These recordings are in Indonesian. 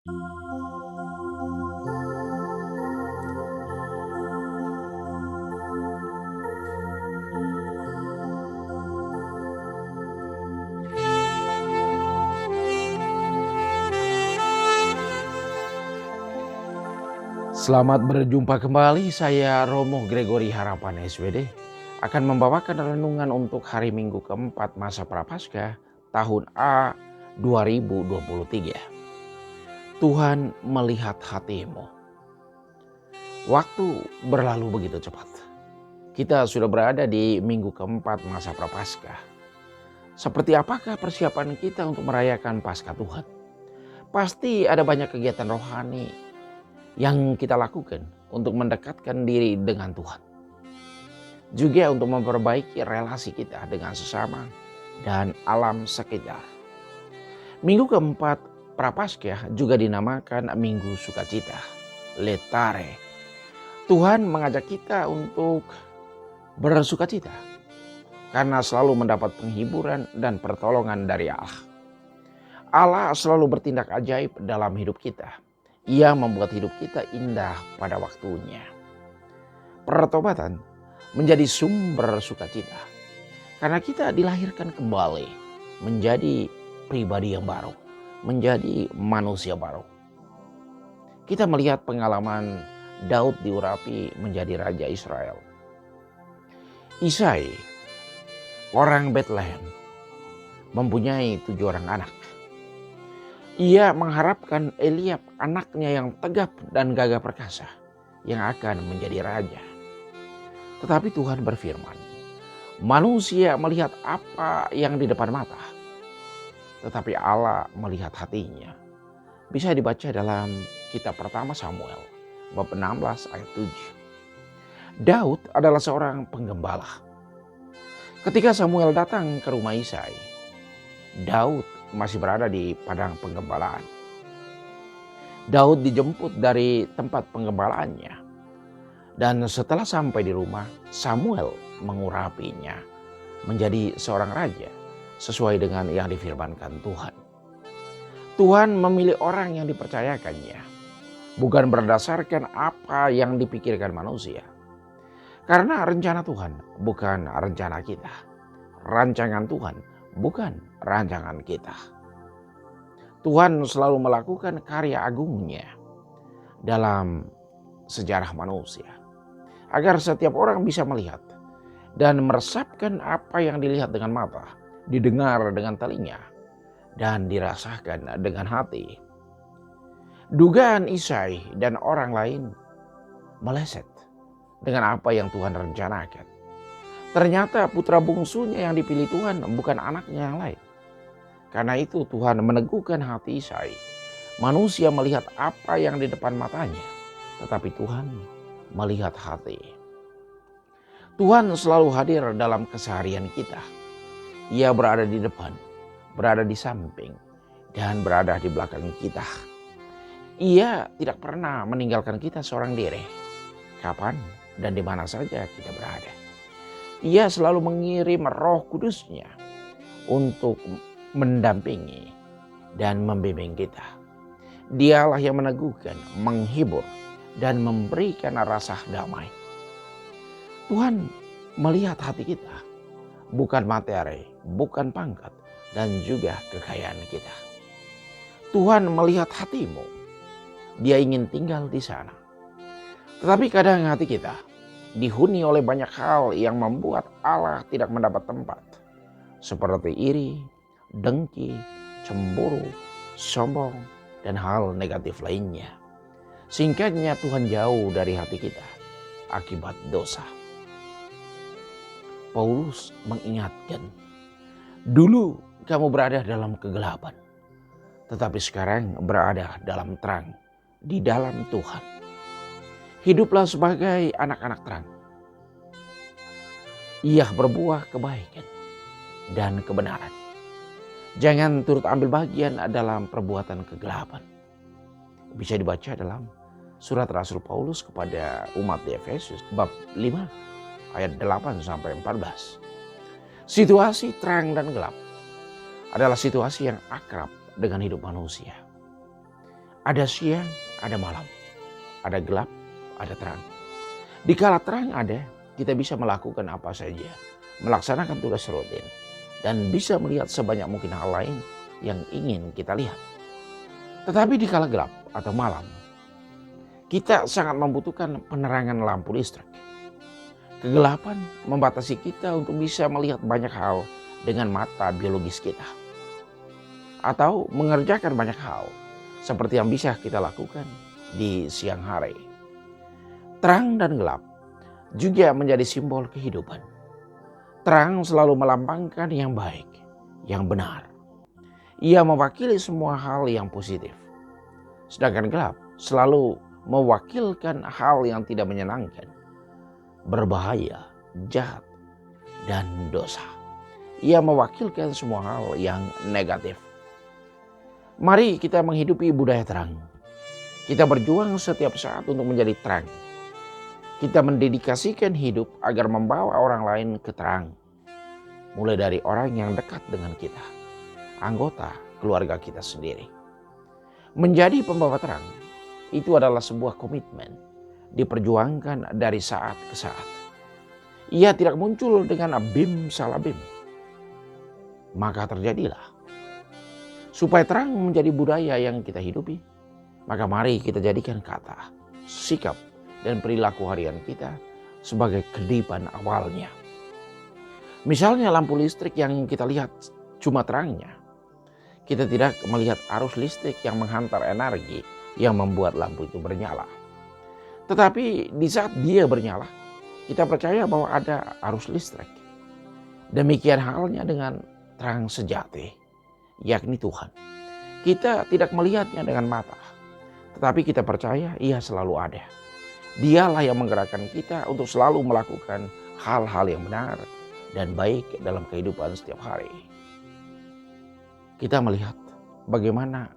Selamat berjumpa kembali, saya Romo Gregory Harapan SWD akan membawakan renungan untuk hari Minggu keempat masa Prapaskah tahun A 2023. Tuhan melihat hatimu. Waktu berlalu begitu cepat. Kita sudah berada di minggu keempat masa Prapaskah. Seperti apakah persiapan kita untuk merayakan Paskah Tuhan? Pasti ada banyak kegiatan rohani yang kita lakukan untuk mendekatkan diri dengan Tuhan. Juga untuk memperbaiki relasi kita dengan sesama dan alam sekitar. Minggu keempat Prapaskah juga dinamakan Minggu Sukacita, Letare. Tuhan mengajak kita untuk bersukacita karena selalu mendapat penghiburan dan pertolongan dari Allah. Allah selalu bertindak ajaib dalam hidup kita. Ia membuat hidup kita indah pada waktunya. Pertobatan menjadi sumber sukacita karena kita dilahirkan kembali menjadi pribadi yang baru, menjadi manusia baru. Kita melihat pengalaman Daud diurapi menjadi raja Israel. Isai, orang Bethlehem, mempunyai 7 orang anak. Ia mengharapkan Eliab, anaknya yang tegap dan gagah perkasa, yang akan menjadi raja. Tetapi Tuhan berfirman, manusia melihat apa yang di depan mata, tetapi Allah melihat hatinya. Bisa dibaca dalam kitab pertama Samuel, bab 16 ayat 7. Daud adalah seorang penggembala. Ketika Samuel datang ke rumah Isai, Daud masih berada di padang penggembalaan. Daud dijemput dari tempat penggembalaannya. Dan setelah sampai di rumah, Samuel mengurapinya menjadi seorang raja sesuai dengan yang difirmankan Tuhan. Tuhan memilih orang yang dipercayakannya, bukan berdasarkan apa yang dipikirkan manusia. Karena rencana Tuhan bukan rencana kita. Rancangan Tuhan bukan rancangan kita. Tuhan selalu melakukan karya agungnya dalam sejarah manusia, agar setiap orang bisa melihat dan meresapkan apa yang dilihat dengan mata, didengar dengan telinga, dan dirasakan dengan hati. Dugaan Isai dan orang lain meleset dengan apa yang Tuhan rencanakan. Ternyata putra bungsunya yang dipilih Tuhan bukan anaknya yang lain. Karena itu Tuhan meneguhkan hati Isai. Manusia melihat apa yang di depan matanya, tetapi Tuhan melihat hati. Tuhan selalu hadir dalam keseharian kita. Ia berada di depan, berada di samping, dan berada di belakang kita. Ia tidak pernah meninggalkan kita seorang diri. Kapan dan di mana saja kita berada. Ia selalu mengirim Roh Kudus-Nya untuk mendampingi dan membimbing kita. Dialah yang meneguhkan, menghibur, dan memberikan rasa damai. Tuhan melihat hati kita, bukan materi, bukan pangkat, dan juga kekayaan kita. Tuhan melihat hatimu, Dia ingin tinggal di sana. Tetapi kadang hati kita dihuni oleh banyak hal yang membuat Allah tidak mendapat tempat. Seperti iri, dengki, cemburu, sombong, dan hal negatif lainnya. Singkatnya Tuhan jauh dari hati kita akibat dosa. Paulus mengingatkan, dulu kamu berada dalam kegelapan, tetapi sekarang berada dalam terang di dalam Tuhan. Hiduplah sebagai anak-anak terang. Ia berbuah kebaikan dan kebenaran. Jangan turut ambil bagian dalam perbuatan kegelapan. Bisa dibaca dalam surat Rasul Paulus kepada umat di Efesus bab 5 ayat 8 sampai 14. Situasi terang dan gelap adalah situasi yang akrab dengan hidup manusia. Ada siang, ada malam, ada gelap, ada terang. Di kala terang ada, kita bisa melakukan apa saja, melaksanakan tugas rutin, dan bisa melihat sebanyak mungkin hal lain yang ingin kita lihat. Tetapi di kala gelap atau malam, kita sangat membutuhkan penerangan lampu listrik. Kegelapan membatasi kita untuk bisa melihat banyak hal dengan mata biologis kita. Atau mengerjakan banyak hal seperti yang bisa kita lakukan di siang hari. Terang dan gelap juga menjadi simbol kehidupan. Terang selalu melambangkan yang baik, yang benar. Ia mewakili semua hal yang positif. Sedangkan gelap selalu mewakilkan hal yang tidak menyenangkan, berbahaya, jahat, dan dosa. Ia mewakilkan semua hal yang negatif. Mari kita menghidupi budaya terang. Kita berjuang setiap saat untuk menjadi terang. Kita mendedikasikan hidup agar membawa orang lain ke terang. Mulai dari orang yang dekat dengan kita, anggota keluarga kita sendiri. Menjadi pembawa terang itu adalah sebuah komitmen, diperjuangkan dari saat ke saat. Ia tidak muncul dengan bim salah bim. Maka terjadilah. Supaya terang menjadi budaya yang kita hidupi, maka mari kita jadikan kata, sikap, dan perilaku harian kita sebagai kedipan awalnya. Misalnya lampu listrik yang kita lihat cuma terangnya. Kita tidak melihat arus listrik yang menghantar energi yang membuat lampu itu bernyala. Tetapi di saat dia bernyala, kita percaya bahwa ada arus listrik. Demikian halnya dengan terang sejati, yakni Tuhan. Kita tidak melihatnya dengan mata, tetapi kita percaya ia selalu ada. Dialah yang menggerakkan kita untuk selalu melakukan hal-hal yang benar dan baik dalam kehidupan setiap hari. Kita melihat bagaimana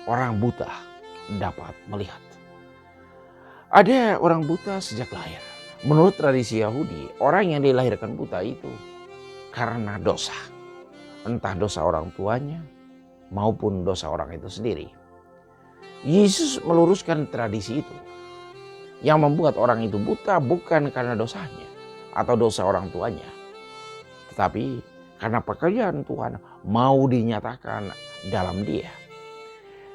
orang buta dapat melihat. Ada orang buta sejak lahir. Menurut tradisi Yahudi, orang yang dilahirkan buta itu karena dosa. Entah dosa orang tuanya maupun dosa orang itu sendiri. Yesus meluruskan tradisi itu. Yang membuat orang itu buta bukan karena dosanya atau dosa orang tuanya. Tetapi karena pekerjaan Tuhan mau dinyatakan dalam dia.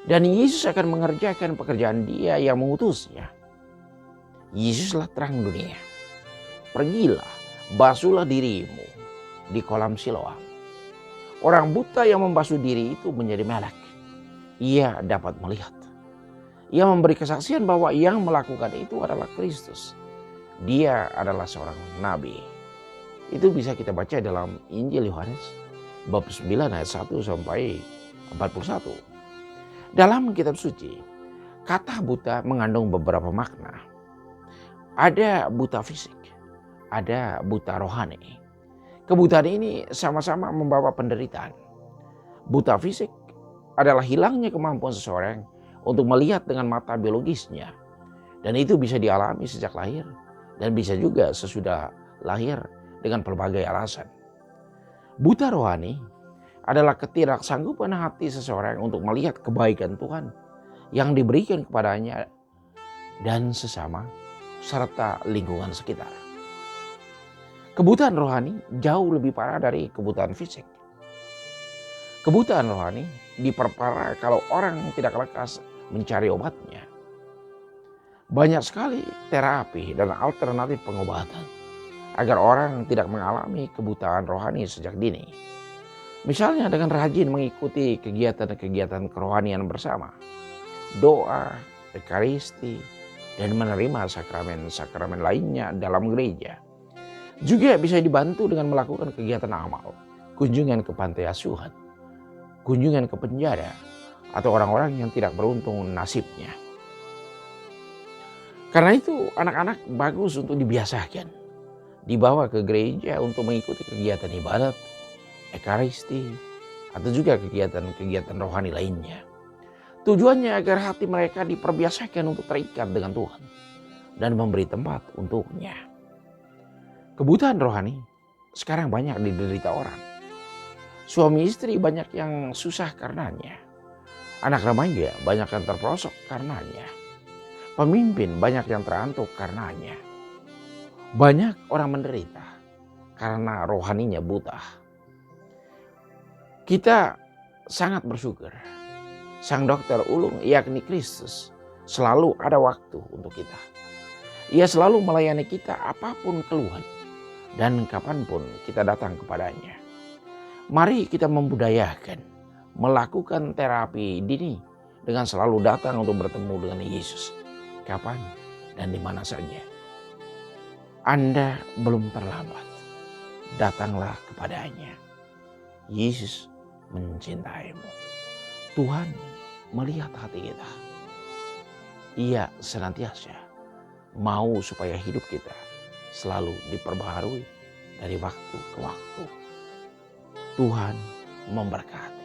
Dan Yesus akan mengerjakan pekerjaan dia yang mengutusnya. Yesuslah terang dunia. Pergilah, basuhlah dirimu di kolam Siloam. Orang buta yang membasuh diri itu menjadi melek. Ia dapat melihat. Ia memberi kesaksian bahwa yang melakukan itu adalah Kristus. Dia adalah seorang nabi. Itu bisa kita baca dalam Injil Yohanes bab 9 ayat 1 sampai 41. Dalam kitab suci, kata buta mengandung beberapa makna. Ada buta fisik, ada buta rohani. Kebutaan ini sama-sama membawa penderitaan. Buta fisik adalah hilangnya kemampuan seseorang untuk melihat dengan mata biologisnya. Dan itu bisa dialami sejak lahir dan bisa juga sesudah lahir dengan berbagai alasan. Buta rohani adalah ketidaksanggupan hati seseorang untuk melihat kebaikan Tuhan yang diberikan kepadanya dan sesama serta lingkungan sekitar. Kebutaan rohani jauh lebih parah dari kebutaan fisik. Kebutaan rohani diperparah kalau orang tidak lekas mencari obatnya. Banyak sekali terapi dan alternatif pengobatan agar orang tidak mengalami kebutaan rohani sejak dini. Misalnya dengan rajin mengikuti kegiatan-kegiatan kerohanian bersama, doa, ekaristi, dan menerima sakramen-sakramen lainnya dalam gereja. Juga bisa dibantu dengan melakukan kegiatan amal, kunjungan ke pantai asuhan, kunjungan ke penjara, atau orang-orang yang tidak beruntung nasibnya. Karena itu anak-anak bagus untuk dibiasakan, dibawa ke gereja untuk mengikuti kegiatan ibadat, ekaristi, atau juga kegiatan-kegiatan rohani lainnya. Tujuannya agar hati mereka diperbiasakan untuk terikat dengan Tuhan dan memberi tempat untuknya. Kebutaan rohani sekarang banyak diderita orang. Suami istri banyak yang susah karenanya. Anak remaja banyak yang terperosok karenanya. Pemimpin banyak yang terantuk karenanya. Banyak orang menderita karena rohaninya buta. Kita sangat bersyukur. Sang dokter ulung yakni Kristus selalu ada waktu untuk kita. Ia selalu melayani kita apapun keluhan dan kapanpun kita datang kepadanya. Mari kita membudayakan melakukan terapi dini dengan selalu datang untuk bertemu dengan Yesus kapan dan di mana saja. Anda belum terlambat. Datanglah kepadanya. Yesus mencintaimu. Tuhan melihat hati kita. Ia senantiasa mau supaya hidup kita selalu diperbaharui dari waktu ke waktu. Tuhan memberkati.